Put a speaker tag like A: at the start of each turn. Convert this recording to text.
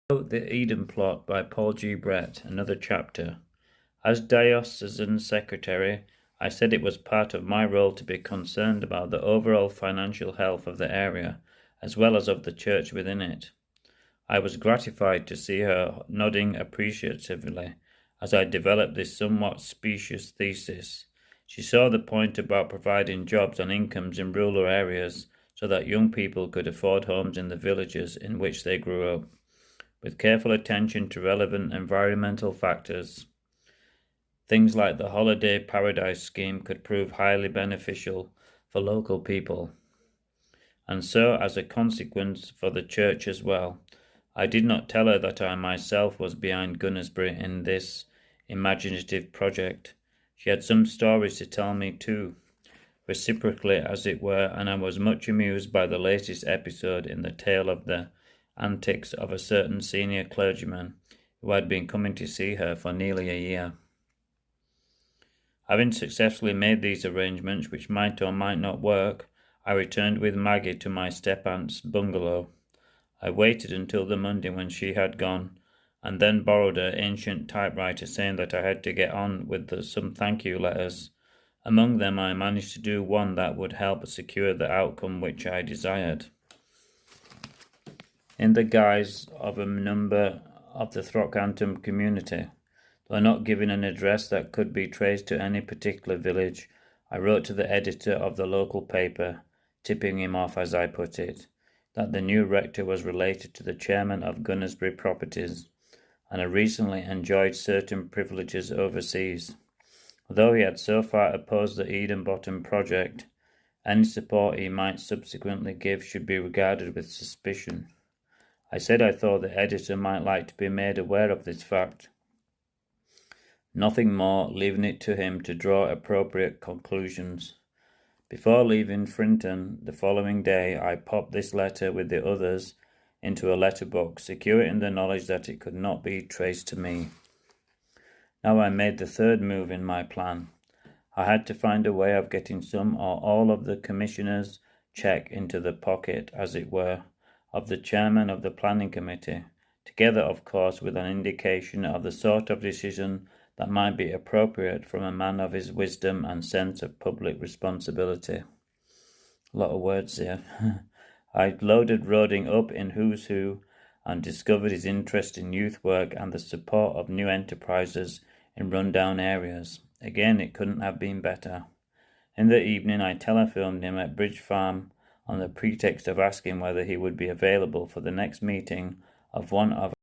A: The Eden Plot by Paul G. Brett, another chapter. As diocesan secretary, I said it was part of my role to be concerned about the overall financial health of the area, as well as of the church within it. I was gratified to see her nodding appreciatively as I developed this somewhat specious thesis. She saw the point about providing jobs and incomes in rural areas so that young people could afford homes in the villages in which they grew up, with careful attention to relevant environmental factors. Things like the Holiday Paradise scheme could prove highly beneficial for local people, and so, as a consequence, for the church as well. I did not tell her that I myself was behind Gunnersbury in this imaginative project. She had some stories to tell me too, reciprocally as it were, and I was much amused by the latest episode in the tale of the antics of a certain senior clergyman who had been coming to see her for nearly a year. Having successfully made these arrangements, which might or might not work, I returned with Maggie to my step-aunt's bungalow. I waited until the Monday when she had gone, and then borrowed her ancient typewriter, saying that I had to get on with some thank-you letters. Among them I managed to do one that would help secure the outcome which I desired. In the guise of a number of the Throckhampton community, though not giving an address that could be traced to any particular village, I wrote to the editor of the local paper, tipping him off, as I put it, that the new rector was related to the chairman of Gunnersbury Properties, and had recently enjoyed certain privileges overseas. Although he had so far opposed the Eden Bottom project, any support he might subsequently give should be regarded with suspicion. I said I thought the editor might like to be made aware of this fact. Nothing more, leaving it to him to draw appropriate conclusions. Before leaving Frinton the following day, I popped this letter with the others into a letter box, secure in the knowledge that it could not be traced to me. Now I made the third move in my plan. I had to find a way of getting some or all of the commissioners' cheque into the pocket, as it were, of the chairman of the planning committee, together, of course, with an indication of the sort of decision that might be appropriate from a man of his wisdom and sense of public responsibility. A lot of words here. I loaded Roding up in Who's Who and discovered his interest in youth work and the support of new enterprises in run-down areas. Again, it couldn't have been better. In the evening, I telephoned him at Bridge Farm on the pretext of asking whether he would be available for the next meeting of one of